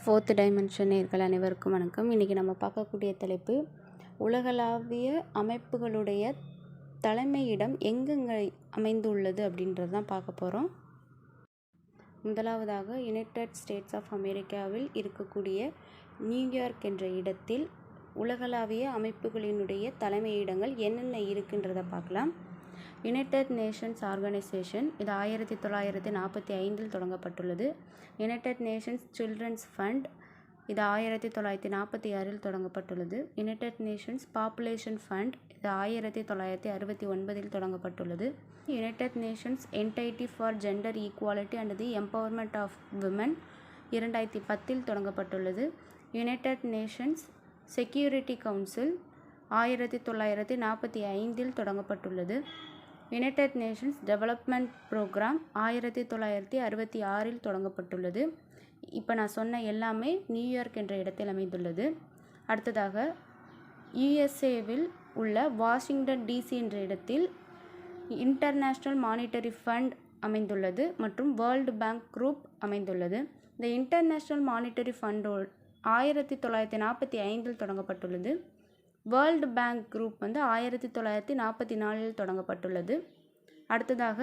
4th dimension நேயர்கள் அனைவருக்கும் வணக்கம். இன்றைக்கி நம்ம பார்க்கக்கூடிய தலைப்பு உலகளாவிய அமைப்புகளுடைய தலைமையிடம் எங்கெங்கே அமைந்துள்ளது அப்படின்றது தான் பார்க்க போகிறோம். முதலாவதாக யுனைடெட் ஸ்டேட்ஸ் ஆஃப் அமெரிக்காவில் இருக்கக்கூடிய நியூயார்க் என்ற இடத்தில் உலகளாவிய அமைப்புகளினுடைய தலைமையிடங்கள் என்னென்ன இருக்குன்றதை பார்க்கலாம். யுனைடெட் நேஷன்ஸ் ஆர்கனைசேஷன் இது 1945 தொடங்கப்பட்டுள்ளது. யுனைடெட் நேஷன்ஸ் சில்ட்ரன்ஸ் ஃபண்ட் இது 1946 தொடங்கப்பட்டுள்ளது. யுனைடெட் நேஷன்ஸ் பாப்புலேஷன் ஃபண்ட் இது 1969 தொடங்கப்பட்டுள்ளது. United Nations Entity for Gender Equality and the Empowerment of Women 2010 தொடங்கப்பட்டுள்ளது. யுனைடெட் நேஷன்ஸ் செக்யூரிட்டி கவுன்சில் 1945 தொடங்கப்பட்டுள்ளது. யுனைடெட் நேஷன்ஸ் டெவலப்மெண்ட் ப்ரோக்ராம் 1966 தொடங்கப்பட்டுள்ளது. இப்போ நான் சொன்ன எல்லாமே நியூயார்க் என்ற இடத்தில் அமைந்துள்ளது. அடுத்ததாக யுஎஸ்ஏவில் உள்ள வாஷிங்டன் டிசி என்ற இடத்தில் இன்டர்நேஷ்னல் மானிட்டரி ஃபண்ட் அமைந்துள்ளது மற்றும் வேர்ல்டு பேங்க் குரூப் அமைந்துள்ளது. இந்த இன்டர்நேஷ்னல் மானிட்டரி ஃபண்டோ 1945 தொடங்கப்பட்டுள்ளது. வேர்ல்டு பேங்க் குரூப் 1944 தொடங்கப்பட்டுள்ளது. அடுத்ததாக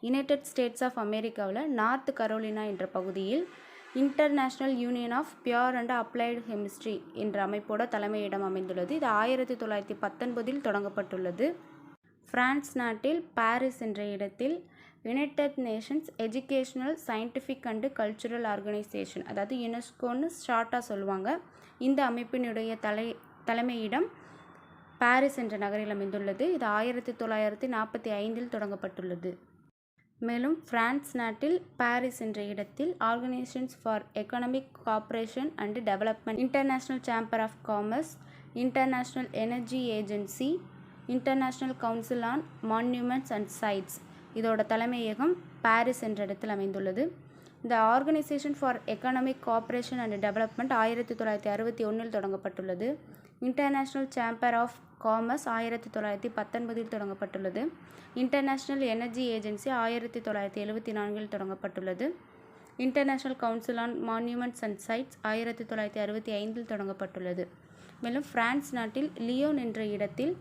யுனைடெட் ஸ்டேட்ஸ் ஆஃப் அமெரிக்காவில் நார்த் கரோலினா என்ற பகுதியில் International Union of Pure and Applied Chemistry என்ற அமைப்போட தலைமையிடம் அமைந்துள்ளது. இது 1919 தொடங்கப்பட்டுள்ளது. பிரான்ஸ் நாட்டில் பாரிஸ் என்ற இடத்தில் United Nations educational scientific and cultural organisation அதாவது யுனெஸ்கோன்னு ஷார்ட்டாக சொல்லுவாங்க. இந்த அமைப்பினுடைய தலைமையிடம் பாரிஸ் என்ற நகரில் அமைந்துள்ளது. இது 1945 தொடங்கப்பட்டுள்ளது. மேலும் பிரான்ஸ் நாட்டில் பாரிஸ் என்ற இடத்தில் Organisations for Economic Cooperation and Development, International Chamber of Commerce, International Energy Agency, International Council on Monuments and Sites இதோட தலைமையகம் பாரிஸ் என்ற இடத்தில் அமைந்துள்ளது. இந்த Organisation for Economic Cooperation and Development 1961 தொடங்கப்பட்டுள்ளது. இன்டர்நேஷ்னல் சேம்பர் ஆஃப் காமர்ஸ் 1919 தொடங்கப்பட்டுள்ளது. இன்டர்நேஷ்னல் எனர்ஜி ஏஜென்சி 1974 தொடங்கப்பட்டுள்ளது. International Council on Monuments and Sites 1965 தொடங்கப்பட்டுள்ளது. மேலும் பிரான்ஸ் நாட்டில் லியோன் என்ற இடத்தில்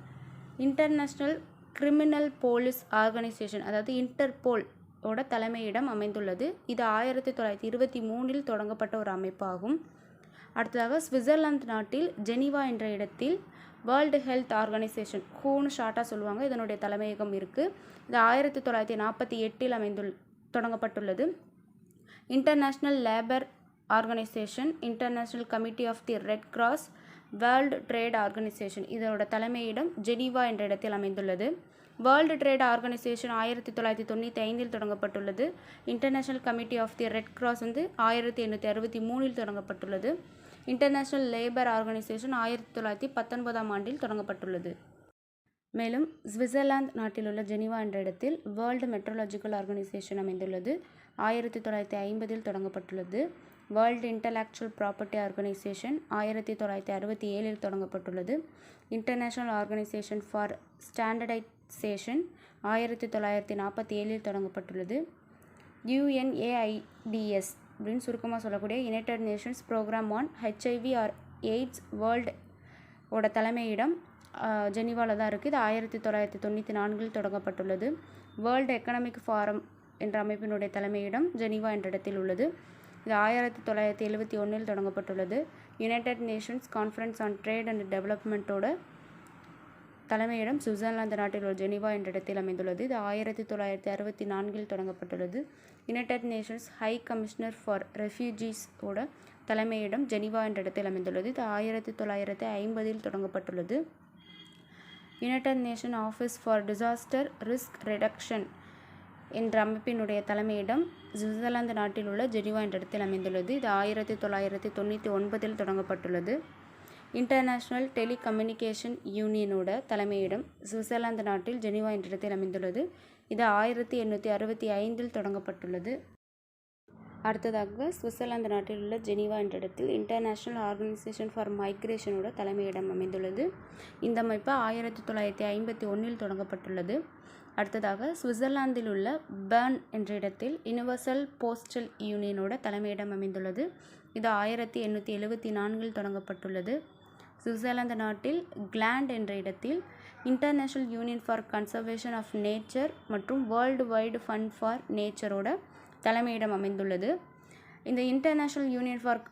இன்டர்நேஷ்னல் கிரிமினல் போலீஸ் ஆர்கனைசேஷன் அதாவது இன்டர்போல் ஓட தலைமையிடம் அமைந்துள்ளது. இது 1923 தொடங்கப்பட்ட ஒரு அமைப்பாகும். அடுத்ததாக சுவிட்சர்லாந்து நாட்டில் ஜெனீவா என்ற இடத்தில் வேர்ல்டு ஹெல்த் ஆர்கனைசேஷன் ஹூன்னு ஷார்ட்டாக சொல்லுவாங்க இதனுடைய தலைமையகம் இருக்குது. இது 1948 தொடங்கப்பட்டுள்ளது. International Labour Organisation, International Committee of the Red Cross, World Trade Organisation இதோட தலைமையிடம் ஜெனீவா என்ற இடத்தில் அமைந்துள்ளது. வேர்ல்டு ட்ரேட் ஆர்கனைசேஷன் 1995 தொடங்கப்பட்டுள்ளது. International Committee of the Red Cross 1863 தொடங்கப்பட்டுள்ளது. இன்டர்நேஷ்னல் லேபர் ஆர்கனைசேஷன் 1919 தொடங்கப்பட்டுள்ளது. மேலும் சுவிட்சர்லாந்து நாட்டில் உள்ள ஜெனீவா என்ற இடத்தில் வேர்ல்டு மெட்ரோலாஜிக்கல் ஆர்கனைசேஷன் அமைந்துள்ளது. 1950 தொடங்கப்பட்டுள்ளது. வேர்ல்டு இன்டலெக்சுவல் ப்ராப்பர்ட்டி ஆர்கனைசேஷன் 1967 தொடங்கப்பட்டுள்ளது. இன்டர்நேஷ்னல் ஆர்கனைசேஷன் ஃபார் ஸ்டாண்டர்டைசேஷன் 1947 தொடங்கப்பட்டுள்ளது. UNAIDS அப்படின்னு சுருக்கமாக சொல்லக்கூடிய United Nations Programme on HIV or AIDS World ஓட தலைமையிடம் ஜெனீவாவில் தான் இருக்குது. இது 1994 தொடங்கப்பட்டுள்ளது. வேர்ல்டு எக்கனாமிக் ஃபாரம் என்ற அமைப்பினுடைய தலைமையிடம் ஜெனீவா என்ற இடத்தில் உள்ளது. இது 1971 தொடங்கப்பட்டுள்ளது. United Nations conference on trade and டெவலப்மெண்ட்டோட தலைமையிடம் சுவிட்சர்லாந்து நாட்டில் உள்ள ஜெனீவா என்ற இடத்தில் அமைந்துள்ளது. இது 1964 தொடங்கப்பட்டுள்ளது. United Nations high commissioner for refugees ஓட தலைமையிடம் ஜெனீவா என்ற இடத்தில் அமைந்துள்ளது. இது 1950 தொடங்கப்பட்டுள்ளது. United nation office for disaster risk reduction என்ற அமைப்பினுடைய தலைமையிடம் சுவிட்சர்லாந்து நாட்டில் உள்ள ஜெனீவா என்ற இடத்தில் அமைந்துள்ளது. இது 1999 தொடங்கப்பட்டுள்ளது. இன்டர்நேஷ்னல் டெலிகம்யூனிகேஷன் யூனியனோட தலைமையிடம் சுவிட்சர்லாந்து நாட்டில் ஜெனீவா என்ற இடத்தில் அமைந்துள்ளது. இது 1865 தொடங்கப்பட்டுள்ளது. அடுத்ததாக சுவிட்சர்லாந்து நாட்டில் உள்ள ஜெனீவா என்ற இடத்தில் இன்டர்நேஷ்னல் ஆர்கனைசேஷன் ஃபார் மைக்ரேஷனோட தலைமையிடம் அமைந்துள்ளது. இந்த அமைப்பு 1951 தொடங்கப்பட்டுள்ளது. அடுத்ததாக சுவிட்சர்லாந்தில் உள்ள பெர்ன் என்ற இடத்தில் யுனிவர்சல் போஸ்டல் யூனியனோட தலைமையிடம் அமைந்துள்ளது. இது 1874 தொடங்கப்பட்டுள்ளது. சுவிட்சர்லாந்து நாட்டில் கிளாண்ட் என்ற இடத்தில் International Union for Conservation of Nature மற்றும் வேர்ல்டு வைடு ஃபண்ட் ஃபார் நேச்சரோட தலைமையிடம் அமைந்துள்ளது. இந்த International Union for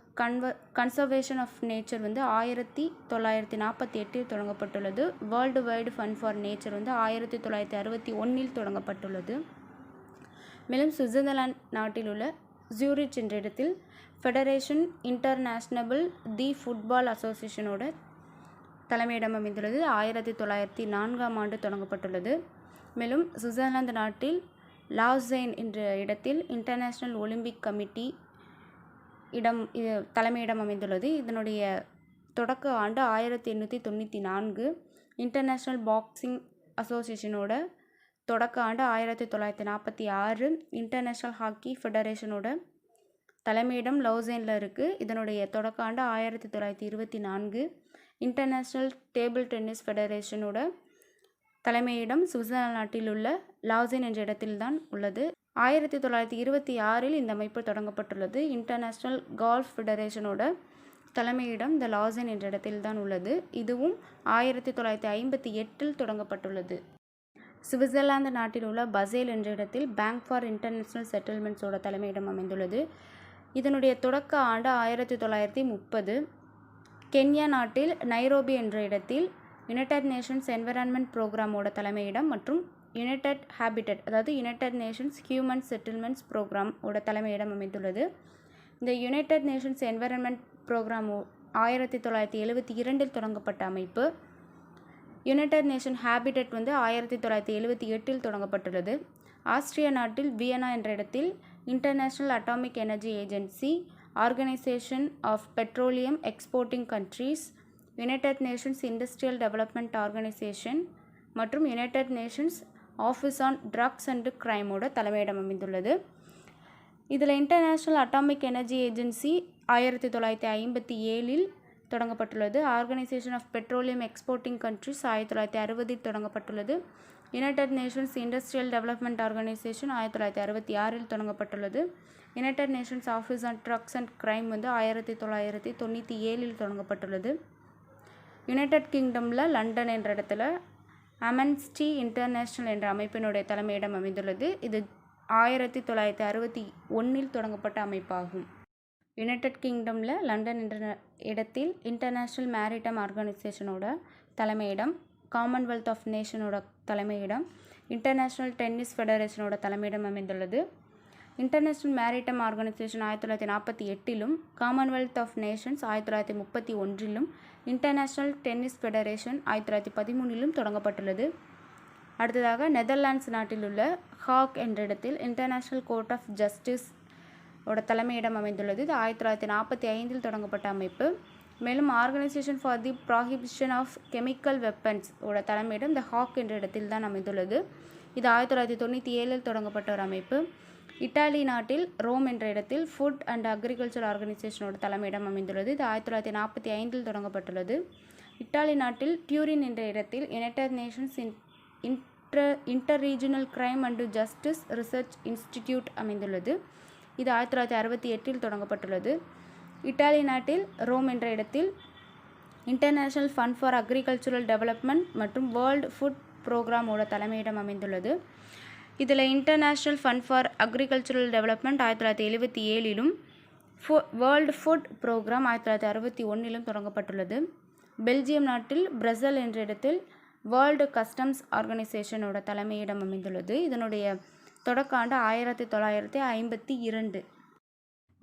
Conservation of Nature 1948 தொடங்கப்பட்டுள்ளது. World Wide Fund for Nature 1961 தொடங்கப்பட்டுள்ளது. மேலும் சுவிட்சர்லாந்து நாட்டில் உள்ள ஜூரிச் என்ற இடத்தில் ஃபெடரேஷன் இன்டர்நேஷ்னல் தி ஃபுட்பால் அசோசியேஷனோட தலைமையிடம் அமைந்துள்ளது. 1904 தொடங்கப்பட்டுள்ளது. மேலும் சுவிட்சர்லாந்து நாட்டில் லாசைன் என்ற இடத்தில் இன்டர்நேஷ்னல் ஒலிம்பிக் கமிட்டி தலைமையிடம் அமைந்துள்ளது. இதனுடைய தொடக்க ஆண்டு 1894. இன்டர்நேஷ்னல் பாக்ஸிங் அசோசியேஷனோட தொடக்க ஆண்டு 1946. இன்டர்நேஷ்னல் ஹாக்கி ஃபெடரேஷனோட தலைமையிடம் லவுசைனில் இருக்குது. இதனுடைய தொடக்க ஆண்டு 1924. இன்டர்நேஷ்னல் டேபிள் டென்னிஸ் ஃபெடரேஷனோட தலைமையிடம் சுவிட்சர்லாந்து நாட்டில் உள்ள லாசைன் என்ற இடத்தில்தான் உள்ளது. 1926 இந்த அமைப்பு தொடங்கப்பட்டுள்ளது. இன்டர்நேஷ்னல் கால்ஃப் ஃபெடரேஷனோட தலைமையிடம் இந்த லாசைன் என்ற இடத்தில்தான் உள்ளது. இதுவும் 1958 தொடங்கப்பட்டுள்ளது. சுவிட்சர்லாந்து நாட்டில் உள்ள பசேல் என்ற இடத்தில் பேங்க் ஃபார் இன்டர்நேஷ்னல் செட்டில்மெண்ட்ஸோட தலைமையிடம் அமைந்துள்ளது. இதனுடைய தொடக்க ஆண்டு 1930. கென்யா நாட்டில் நைரோபி என்ற இடத்தில் யுனைடெட் நேஷன்ஸ் என்விரான்மெண்ட் ப்ரோக்ராமோட தலைமையிடம் மற்றும் யுனைடெட் ஹேபிட்டட் அதாவது United Nations Human Settlements Programme ஓட தலைமையிடம் அமைந்துள்ளது. இந்த யுனைடெட் நேஷன்ஸ் என்விரான்மெண்ட் ப்ரோக்ராம் 1972 தொடங்கப்பட்ட அமைப்பு. யுனைடெட் நேஷன் ஹேபிட்டட் 1978 தொடங்கப்பட்டுள்ளது. ஆஸ்திரியா நாட்டில் வியனா என்ற இடத்தில் international atomic energy agency, organisation of petroleum exporting countries, United Nations industrial development organisation மற்றும் United Nations office on drugs and கிரைமோட தலைமையிடம் அமைந்துள்ளது. இதில் இன்டர்நேஷ்னல் அட்டாமிக் எனர்ஜி ஏஜென்சி 1957 தொடங்கப்பட்டுள்ளது. Organisation of petroleum exporting countries 1960 தொடங்கப்பட்டுள்ளது. United Nations industrial development organisation 1966 தொடங்கப்பட்டுள்ளது. United Nations office on drugs and crime 1997 தொடங்கப்பட்டுள்ளது. United கிங்டமில் London என்ற இடத்துல அமென்ஸ்டி இன்டர்நேஷ்னல் என்ற அமைப்பினுடைய தலைமையிடம் அமைந்துள்ளது. இது 1961 தொடங்கப்பட்ட அமைப்பாகும். யுனைடெட் கிங்டமில் லண்டன் என்ற இடத்தில் இன்டர்நேஷ்னல் மேரிடைம் ஆர்கனைசேஷனோட தலைமையிடம், காமன்வெல்த் ஆஃப் நேஷனோட தலைமையிடம், இன்டர்நேஷ்னல் டென்னிஸ் ஃபெடரேஷனோட தலைமையிடம் அமைந்துள்ளது. International Maritime Organisation 1948, Commonwealth of Nations 1931, International Tennis Federation 1913 தொடங்கப்பட்டுள்ளது. அடுத்ததாக நெதர்லாண்ட்ஸ் நாட்டில் உள்ள ஹாக் என்ற இடத்தில் இன்டர்நேஷ்னல் கோர்ட் ஆஃப் ஜஸ்டிஸ் ஓட தலைமையிடம் அமைந்துள்ளது. இது 1945 தொடங்கப்பட்ட அமைப்பு. மேலும் Organisation for the Prohibition of Chemical Weapons ஓட தலைமையிடம் இந்த ஹாக் என்ற இடத்தில் தான் அமைந்துள்ளது. இது 1997 தொடங்கப்பட்ட ஒரு அமைப்பு. இத்தாலி நாட்டில் ரோம் என்ற இடத்தில் ஃபுட் அண்ட் அக்ரிகல்ச்சர் ஆர்கனைசேஷனோட தலைமையிடம் அமைந்துள்ளது. இது 1945 தொடங்கப்பட்டுள்ளது. இத்தாலி நாட்டில் டியூரின் என்ற இடத்தில் United Nations Interregional Crime and Justice Research Institute அமைந்துள்ளது. இது 1968 தொடங்கப்பட்டுள்ளது. இத்தாலி நாட்டில் ரோம் என்ற இடத்தில் International Fund for Agricultural Development மற்றும் வேர்ல்டு ஃபுட் ப்ரோக்ராமோட தலைமையிடம் அமைந்துள்ளது. இதில் International Fund for Agricultural Development 1977 World Food Programme 1961 தொடங்கப்பட்டுள்ளது. பெல்ஜியம் நாட்டில் பிரசல் என்ற இடத்தில் வேர்ல்டு கஸ்டம்ஸ் ஆர்கனைசேஷனோட தலைமையிடம் அமைந்துள்ளது. இதனுடைய தொடக்க ஆண்டு 1952.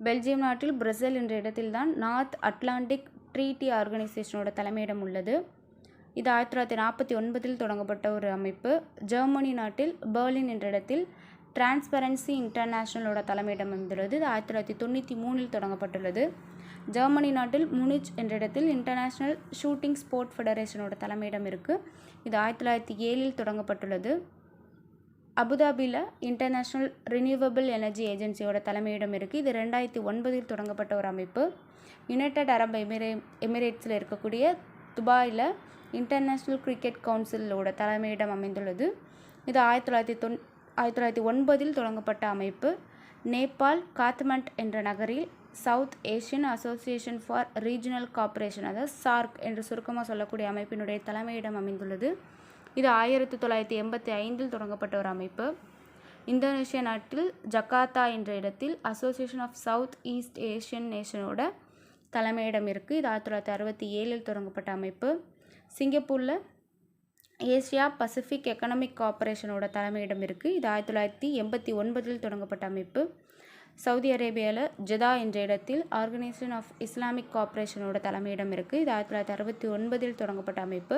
பெல்ஜியம் நாட்டில் பிரசல் என்ற இடத்தில்தான் நார்த் அட்லாண்டிக் ட்ரீட்டி ஆர்கனைசேஷனோட தலைமையிடம் உள்ளது. இது 1949 தொடங்கப்பட்ட ஒரு அமைப்பு. ஜெர்மனி நாட்டில் பெர்லின் என்ற இடத்தில் டிரான்ஸ்பரன்சி இன்டர்நேஷ்னலோட தலைமையிடம் அமைந்துள்ளது. இது 1993 தொடங்கப்பட்டுள்ளது. ஜெர்மனி நாட்டில் முனிச் என்ற இடத்தில் இன்டர்நேஷ்னல் ஷூட்டிங் ஸ்போர்ட் ஃபெடரேஷனோட தலைமையிடம் இருக்குது. இது 1907 தொடங்கப்பட்டுள்ளது. அபுதாபியில் இன்டர்நேஷ்னல் ரினியூவபிள் எனர்ஜி ஏஜென்சியோட தலைமையிடம் இருக்குது. இது 2009 தொடங்கப்பட்ட ஒரு அமைப்பு. யுனைடெட் அரப் எமிரேட்ஸில் இருக்கக்கூடிய துபாயில் இன்டர்நேஷ்னல் கிரிக்கெட் கவுன்சிலோட தலைமையிடம் அமைந்துள்ளது. இது 1909 தொடங்கப்பட்ட அமைப்பு. நேபாள் காத்மண்ட் என்ற நகரில் south Asian association for regional cooperation, அதாவது சார்க் என்று சுருக்கமாக சொல்லக்கூடிய அமைப்பினுடைய தலைமையிடம் அமைந்துள்ளது. இது 1985 தொடங்கப்பட்ட ஒரு அமைப்பு. இந்தோனேஷியா நாட்டில் ஜகார்த்தா என்ற இடத்தில் association of South East Asian நேஷனோட தலைமையிடம் இருக்குது. இது 1967 தொடங்கப்பட்ட அமைப்பு. சிங்கப்பூரில் ஏசியா பசிபிக் எக்கனாமிக் கோஆபரேஷனோட தலைமையிடம் இருக்குது. இது 1989 தொடங்கப்பட்ட அமைப்பு. சவுதி அரேபியாவில் ஜெதா என்ற இடத்தில் ஆர்கனைசேஷன் ஆஃப் இஸ்லாமிக் கோஆபரேஷனோட தலைமையிடம் இருக்குது. இது 1969 தொடங்கப்பட்ட அமைப்பு.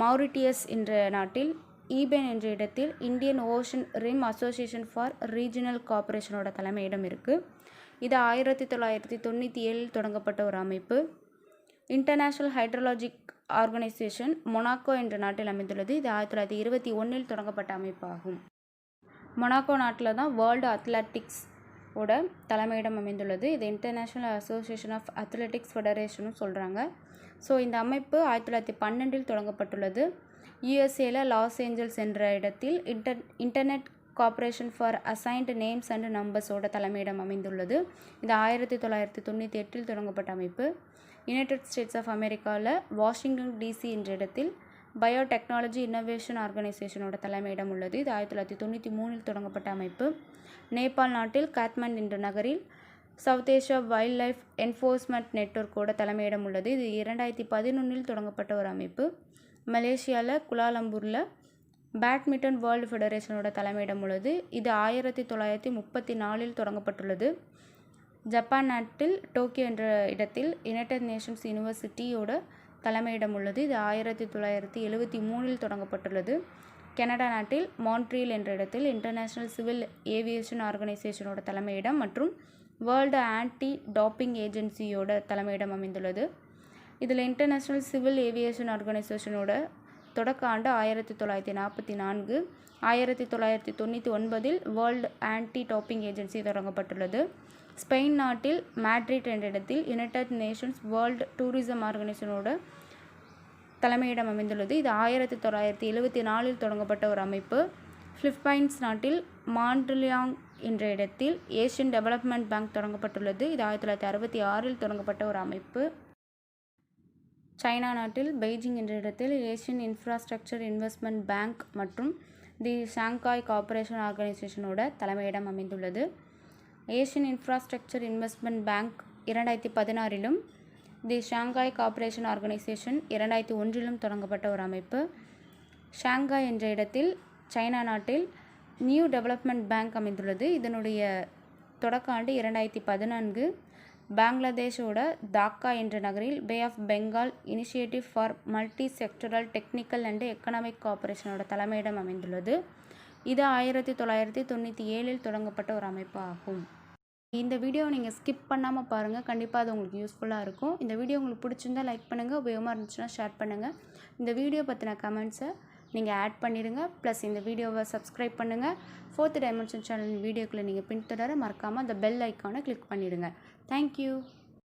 மௌரிட்டியஸ் என்ற நாட்டில் ஈபென் என்ற இடத்தில் Indian Ocean Rim association for regional கோஆபரேஷனோட தலைமையிடம் இருக்குது. இது 1997 தொடங்கப்பட்ட ஒரு அமைப்பு. இன்டர்நேஷ்னல் ஹைட்ரோலாஜிக் ஆர்கனைசேஷன் மொனாக்கோ என்ற நாட்டில் அமைந்துள்ளது. இது 1921 தொடங்கப்பட்ட அமைப்பாகும். மொனாக்கோ நாட்டில் தான் வேர்ல்டு அத்லெட்டிக்ஸ் ஓட தலைமையிடம் அமைந்துள்ளது. இது இன்டர்நேஷ்னல் அசோசியேஷன் ஆஃப் அத்லெட்டிக்ஸ் ஃபெடரேஷனும் சொல்கிறாங்க. ஸோ இந்த அமைப்பு 1912 தொடங்கப்பட்டுள்ளது. யூஎஸ்ஏல லாஸ் ஏஞ்சல்ஸ் என்ற இடத்தில் internet corporation for assigned names and நம்பர்ஸோட தலைமையிடம் அமைந்துள்ளது. இது 1998 தொடங்கப்பட்ட அமைப்பு. யுனைடெட் ஸ்டேட்ஸ் ஆஃப் அமெரிக்காவில் வாஷிங்டன் டிசி என்ற இடத்தில் பயோடெக்னாலஜி இன்னோவேஷன் ஆர்கனைசேஷனோட தலைமையிடம் உள்ளது. இது 1993 தொடங்கப்பட்ட அமைப்பு. நேபாள் நாட்டில் காத்மண்ட் என்ற நகரில் South Asia wildlife enforcement நெட்வொர்க்கோட தலைமையிடம் உள்ளது. இது 2011 தொடங்கப்பட்ட ஒரு அமைப்பு. மலேசியாவில் குலாலம்பூரில் பேட்மிண்டன் வேர்ல்டு ஃபெடரேஷனோட தலைமையிடம் உள்ளது. இது 1934 தொடங்கப்பட்டுள்ளது. ஜப்பான் நாட்டில் டோக்கியோ என்ற இடத்தில் யுனைடெட் நேஷன்ஸ் யூனிவர்சிட்டியோட தலைமையிடம் உள்ளது. இது 1973 தொடங்கப்பட்டுள்ளது. கனடா நாட்டில் மான்ட்ரியல் என்ற இடத்தில் இன்டர்நேஷ்னல் சிவில் ஏவியேஷன் ஆர்கனைசேஷனோட தலைமையிடம் மற்றும் வேர்ல்டு ஆன்டி டாப்பிங் ஏஜென்சியோட தலைமையிடம் அமைந்துள்ளது. இதில் இன்டர்நேஷ்னல் சிவில் ஏவியேஷன் ஆர்கனைசேஷனோட தொடக்க ஆண்டு 1944. 1999 வேர்ல்டு ஆன்டி டாப்பிங் ஏஜென்சி தொடங்கப்பட்டுள்ளது. ஸ்பெயின் நாட்டில் மேட்ரிட் என்ற இடத்தில் யுனைடெட் நேஷன்ஸ் வேர்ல்டு டூரிசம் ஆர்கனைசேஷனோட தலைமையிடம் அமைந்துள்ளது. இது 1974 தொடங்கப்பட்ட ஒரு அமைப்பு. பிலிப்பைன்ஸ் நாட்டில் மாண்ட்ரியாங் என்ற இடத்தில் ஏசியன் டெவலப்மெண்ட் பேங்க் தொடங்கப்பட்டுள்ளது. இது 1966 தொடங்கப்பட்ட ஒரு அமைப்பு. சைனா நாட்டில் பெய்ஜிங் என்ற இடத்தில் ஏசியன் இன்ஃப்ராஸ்ட்ரக்சர் இன்வெஸ்ட்மெண்ட் பேங்க் மற்றும் தி ஷாங்காய் கோஆபரேஷன் ஆர்கனைசேஷனோட தலைமையிடம் அமைந்துள்ளது. ஏசியன் இன்ஃப்ராஸ்ட்ரக்சர் இன்வெஸ்ட்மெண்ட் பேங்க் 2016 தி ஷாங்காய் கோஆபரேஷன் ஆர்கனைசேஷன் 2001 தொடங்கப்பட்ட ஒரு அமைப்பு. ஷாங்காய் என்ற இடத்தில் சைனா நாட்டில் நியூ டெவலப்மெண்ட் பேங்க் அமைந்துள்ளது. இதனுடைய தொடக்க ஆண்டு 2014. பங்களாதேஷோட தாக்கா என்ற நகரில் Bay of Bengal initiative for multi sectoral technical and economic கோஆபரேஷனோட தலைமையிடம் அமைந்துள்ளது. இது 1997 தொடங்கப்பட்ட ஒரு அமைப்பு ஆகும். இந்த வீடியோவை நீங்கள் ஸ்கிப் பண்ணாமல் பாருங்கள். கண்டிப்பாக அது உங்களுக்கு யூஸ்ஃபுல்லாக இருக்கும். இந்த வீடியோ உங்களுக்கு பிடிச்சிருந்தால் லைக் பண்ணுங்கள், உபயோகமாக இருந்துச்சுன்னா ஷேர் பண்ணுங்கள். இந்த வீடியோ பற்றின கமெண்ட்ஸை நீங்கள் ஆட் பண்ணிடுங்க. ப்ளஸ் இந்த வீடியோவை சப்ஸ்கிரைப் பண்ணுங்கள். 4th டைமென்ஷன் சேனல் வீடியோக்குள்ளே நீங்கள் பின்தொடர மறக்காமல் அந்த பெல் ஐக்கானை கிளிக் பண்ணிவிடுங்க. தேங்க்யூ.